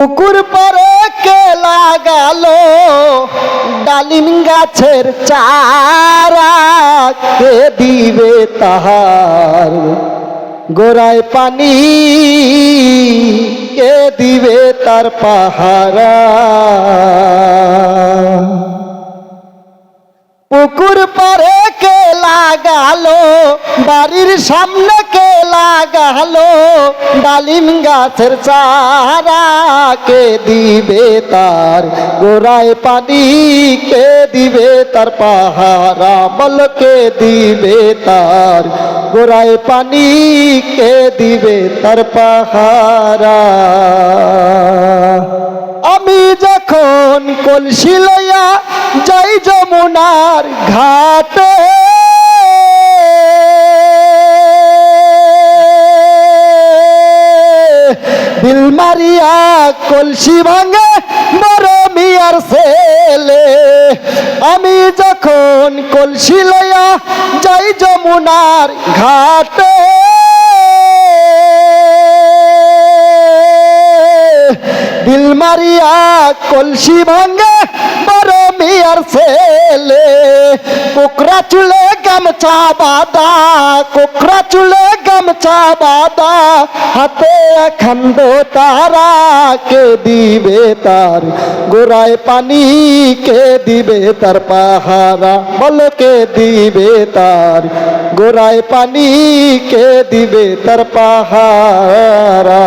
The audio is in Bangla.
পুকুর পাড়ে কে লাগালো ডালিম গাছের চারা, কে দিবে তাহার গোড়ায় পানি, কে দিবে তার পাহারা। পুকুর পাড়ে কে লাগালো, বাড়ির সামনে কে লাগালো ডালিম গাছের চারা, কে দিবে তার গোড়ায় পানি, কে দিবে তার পাহারা। বল কে দিবে তার গোড়ায় পানি, কে দিবে তার পাহারা। আমি যখন কলসি লইয়া যাই যমুনার ঘাটে, দিল মারিয়া কলসি ভাঙে বড় মিয়ার ছেলে। আমি যখন কলসি লইয়া যাই যমুনার ঘাটে, দিল মারিয়া কলসি ভাঙে বড় মিয়ার ছেলে। কোকরা চুলে গামছা বাঁধা, কোকরা চুলে গামছা বাঁধা, হাতে খান্ড তারা, কে দিবে তার গোড়ায় পানি, কে দিবে তার পাহারা। বল কে দিবে তার গোড়ায় পানি, কে দিবে তার পাহারা।